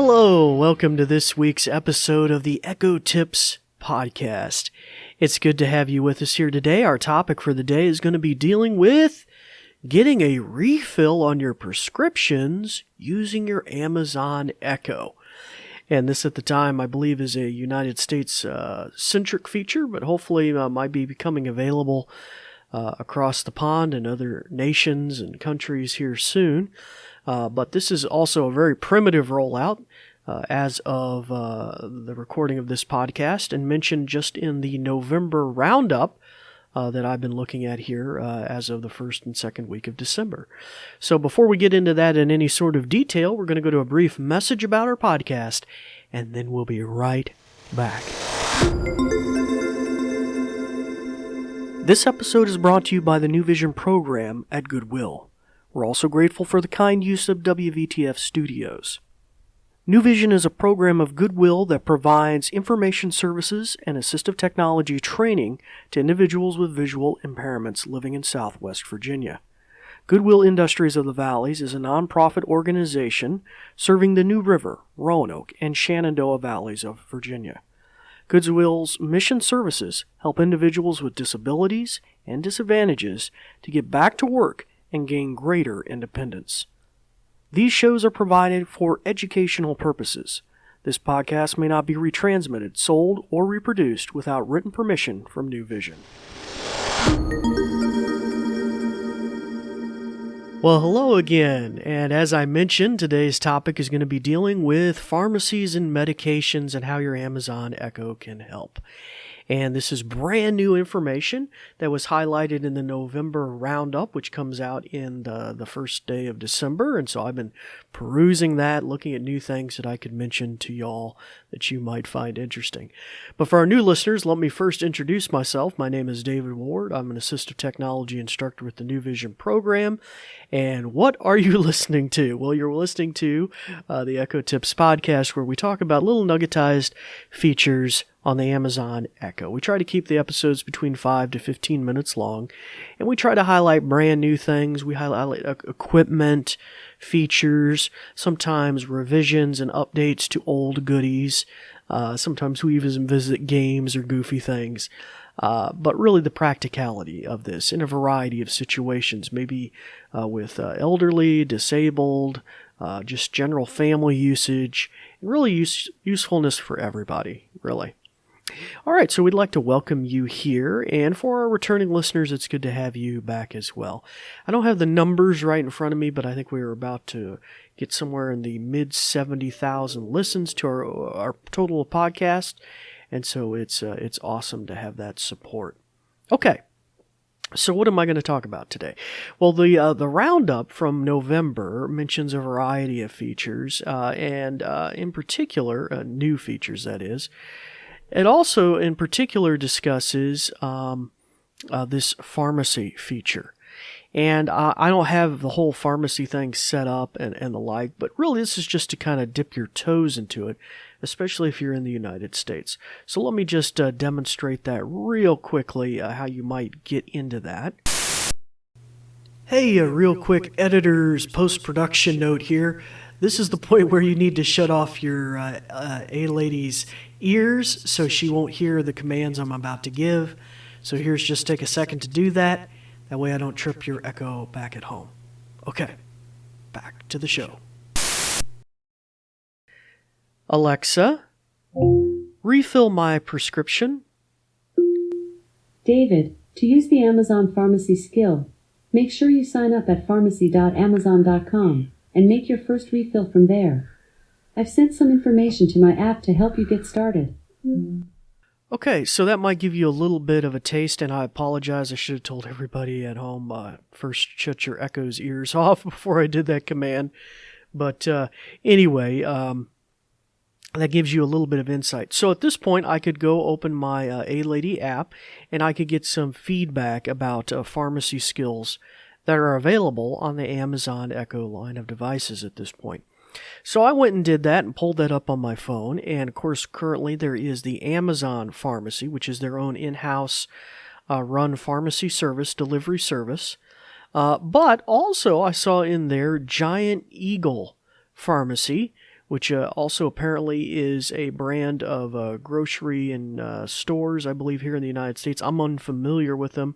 Hello, welcome to this week's episode of the Echo Tips podcast. It's good to have you with us here today. Our topic for the day is going to be dealing with getting a refill on your prescriptions using your Amazon Echo. And this at the time, I believe, is a United States centric feature, but hopefully might be becoming available across the pond and other nations and countries here soon. But this is also a very primitive rollout as of the recording of this podcast, and mentioned just in the November roundup that I've been looking at here as of the first and second week of December. So before we get into that in any sort of detail, we're going to go to a brief message about our podcast, and then we'll be right back. This episode is brought to you by the New Vision program at Goodwill. We're also grateful for the kind use of WVTF Studios. New Vision is a program of Goodwill that provides information services and assistive technology training to individuals with visual impairments living in Southwest Virginia. Goodwill Industries of the Valleys is a nonprofit organization serving the New River, Roanoke, and Shenandoah Valleys of Virginia. Goodwill's mission services help individuals with disabilities and disadvantages to get back to work and gain greater independence. These shows are provided for educational purposes. This podcast may not be retransmitted, sold, or reproduced without written permission from New Vision. Well, hello again, and as I mentioned, today's topic is going to be dealing with pharmacies and medications and how your Amazon Echo can help. And this is brand new information that was highlighted in the November roundup, which comes out in the first day of December. And so I've been perusing that, looking at new things that I could mention to y'all that you might find interesting. But for our new listeners, let me first introduce myself. My name is David Ward. I'm an assistive technology instructor with the New Vision program. And what are you listening to? Well, you're listening to the Echo Tips podcast, where we talk about little nuggetized features on the Amazon Echo. We try to keep the episodes between 5 to 15 minutes long, and we try to highlight brand new things. We highlight equipment, features, sometimes revisions and updates to old goodies. Sometimes we even visit games or goofy things. But really the practicality of this in a variety of situations, maybe with elderly, disabled, just general family usage, and really usefulness for everybody, really. All right, so we'd like to welcome you here, and for our returning listeners, it's good to have you back as well. I don't have the numbers right in front of me, but I think we were about to get somewhere in the mid-70,000 listens to our total podcast, and so it's awesome to have that support. Okay. So what am I going to talk about today? Well, the roundup from November mentions a variety of features, and in particular, new features, that is. It also, in particular, discusses this pharmacy feature. And I don't have the whole pharmacy thing set up and the like, but really this is just to kind of dip your toes into it, especially if you're in the United States. So let me just demonstrate that real quickly, how you might get into that. Hey, a real quick editor's post-production note here. This is the point where you need to shut off your A-Lady's ears so she won't hear the commands I'm about to give. So here's just take a second to do that. That way I don't trip your Echo back at home. Okay, back to the show. Alexa, refill my prescription. David, to use the Amazon Pharmacy skill, make sure you sign up at pharmacy.amazon.com and make your first refill from there. I've sent some information to my app to help you get started. Okay, so that might give you a little bit of a taste, and I apologize. I should have told everybody at home, first shut your Echo's ears off before I did that command. But anyway, that gives you a little bit of insight. So at this point, I could go open my A-Lady app, and I could get some feedback about pharmacy skills that are available on the Amazon Echo line of devices at this point. So I went and did that and pulled that up on my phone. And of course, currently there is the Amazon Pharmacy, which is their own in-house run pharmacy service, delivery service. But also I saw in there Giant Eagle Pharmacy, which also apparently is a brand of grocery and stores, I believe, here in the United States. I'm unfamiliar with them.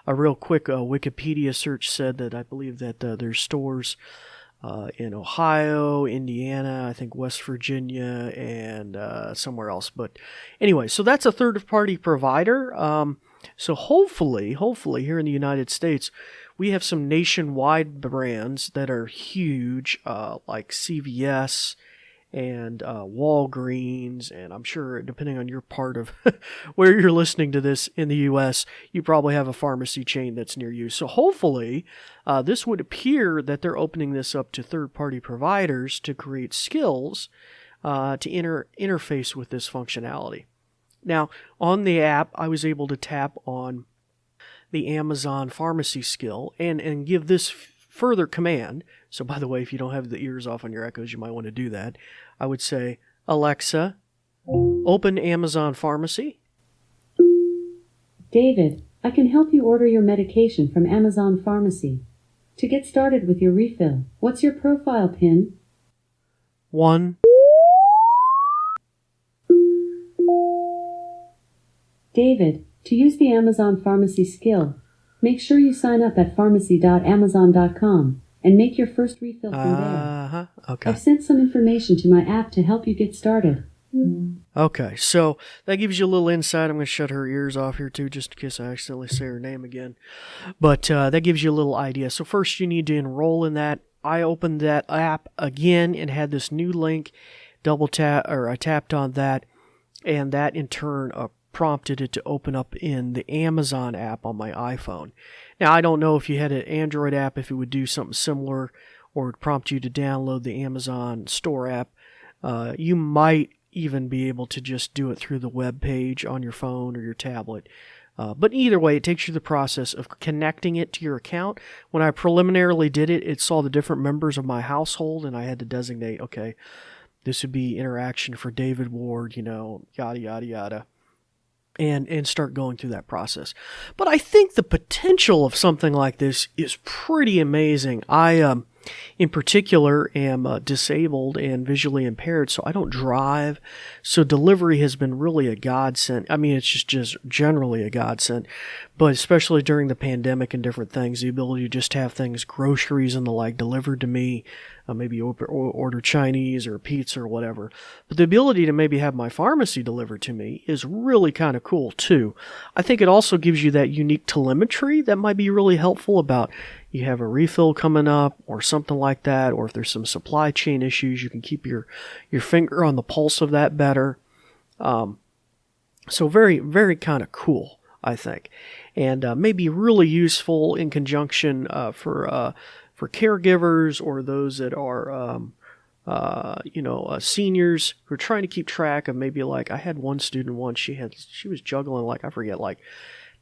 A real quick Wikipedia search said that I believe that there's stores in Ohio, Indiana, I think West Virginia, and somewhere else. But anyway, so that's a third-party provider. So hopefully here in the United States, we have some nationwide brands that are huge, like CVS and Walgreens, and I'm sure depending on your part of where you're listening to this in the U.S., you probably have a pharmacy chain that's near you. So hopefully, this would appear that they're opening this up to third-party providers to create skills to interface with this functionality. Now, on the app, I was able to tap on the Amazon Pharmacy skill and give this further command. So by the way, if you don't have the ears off on your Echoes, you might want to do that. I would say, Alexa, open Amazon Pharmacy. David, I can help you order your medication from Amazon Pharmacy. To get started with your refill, what's your profile PIN? 1. David, to use the Amazon Pharmacy skill, make sure you sign up at pharmacy.amazon.com and make your first refill from there. Okay. I've sent some information to my app to help you get started. Okay, so that gives you a little insight. I'm going to shut her ears off here too, just in case I accidentally say her name again. But that gives you a little idea. So first you need to enroll in that. I opened that app again and had this new link. I tapped on that, and that in turn prompted it to open up in the Amazon app on my iPhone. Now, I don't know if you had an Android app, if it would do something similar or would prompt you to download the Amazon store app. You might even be able to just do it through the web page on your phone or your tablet. But either way, it takes you the process of connecting it to your account. When I preliminarily did it, it saw the different members of my household, and I had to designate, okay, this would be interaction for David Ward, yada, yada, yada. And start going through that process. But I think the potential of something like this is pretty amazing. I, in particular, am disabled and visually impaired, so I don't drive. So delivery has been really a godsend. I mean, it's just generally a godsend. But especially during the pandemic and different things, the ability to just have things, groceries and the like, delivered to me, maybe order Chinese or pizza or whatever. But the ability to maybe have my pharmacy delivered to me is really kind of cool too. I think it also gives you that unique telemetry that might be really helpful about you have a refill coming up or something like that, or if there's some supply chain issues, you can keep your finger on the pulse of that better. So very, very kind of cool, I think. And maybe really useful in conjunction for caregivers or those that are, seniors who are trying to keep track of maybe like, I had one student once, she was juggling like, I forget, like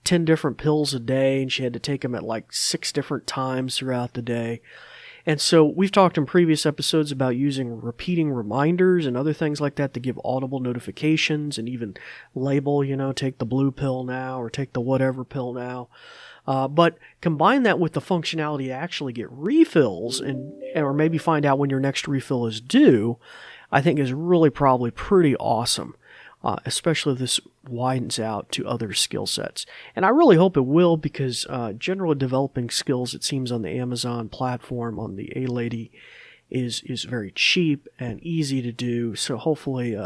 10 different pills a day, and she had to take them at like 6 different times throughout the day. And so we've talked in previous episodes about using repeating reminders and other things like that to give audible notifications and even label, take the blue pill now or take the whatever pill now. But combine that with the functionality to actually get refills or maybe find out when your next refill is due, I think is really probably pretty awesome. Especially if this widens out to other skill sets. And I really hope it will, because generally developing skills, it seems, on the Amazon platform, on the A-Lady, is very cheap and easy to do. So hopefully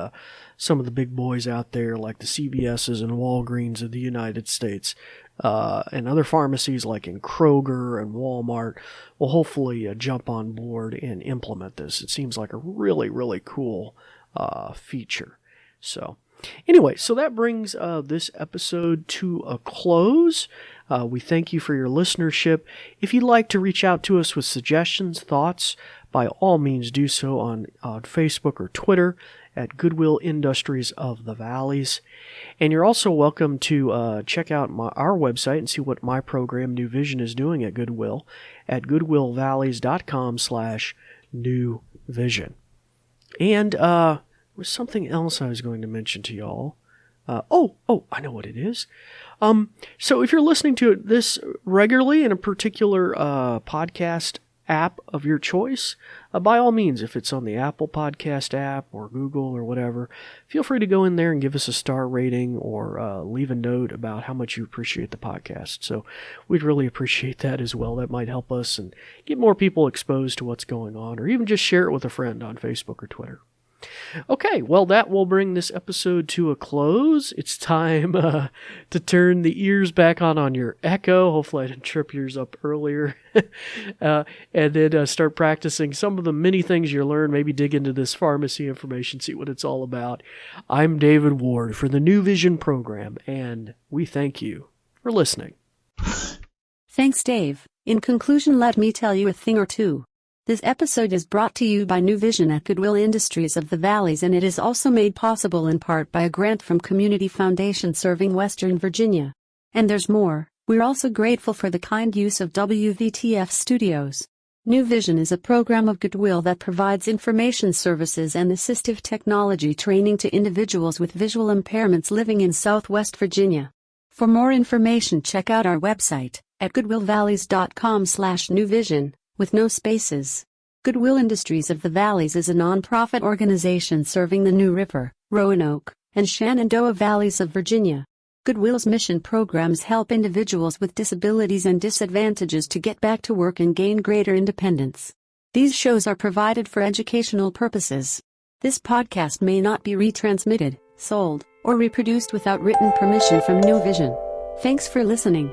some of the big boys out there, like the CVS's and Walgreens of the United States, and other pharmacies like in Kroger and Walmart, will hopefully jump on board and implement this. It seems like a really, really cool feature. So anyway, so that brings this episode to a close. We thank you for your listenership. If you'd like to reach out to us with suggestions, thoughts, by all means do so on Facebook or Twitter at Goodwill Industries of the Valleys. And you're also welcome to check out our website and see what my program New Vision is doing at Goodwill at goodwillvalleys.com/New Vision. And there was something else I was going to mention to y'all. I know what it is. So if you're listening to this regularly in a particular podcast app of your choice, by all means, if it's on the Apple Podcast app or Google or whatever, feel free to go in there and give us a star rating or leave a note about how much you appreciate the podcast. So we'd really appreciate that as well. That might help us and get more people exposed to what's going on, or even just share it with a friend on Facebook or Twitter. Okay, well, that will bring this episode to a close. It's time to turn the ears back on your Echo. Hopefully I didn't trip yours up earlier. And then start practicing some of the many things you learn. Maybe dig into this pharmacy information, see what it's all about. I'm David Ward for the New Vision program, and we thank you for listening. Thanks, Dave. In conclusion, let me tell you a thing or two. This episode is brought to you by New Vision at Goodwill Industries of the Valleys, and it is also made possible in part by a grant from Community Foundation serving Western Virginia. And there's more. We're also grateful for the kind use of WVTF Studios. New Vision is a program of Goodwill that provides information services and assistive technology training to individuals with visual impairments living in Southwest Virginia. For more information, check out our website at goodwillvalleys.com/newvision. with no spaces. Goodwill Industries of the Valleys is a non-profit organization serving the New River, Roanoke, and Shenandoah Valleys of Virginia. Goodwill's mission programs help individuals with disabilities and disadvantages to get back to work and gain greater independence. These shows are provided for educational purposes. This podcast may not be retransmitted, sold, or reproduced without written permission from New Vision. Thanks for listening.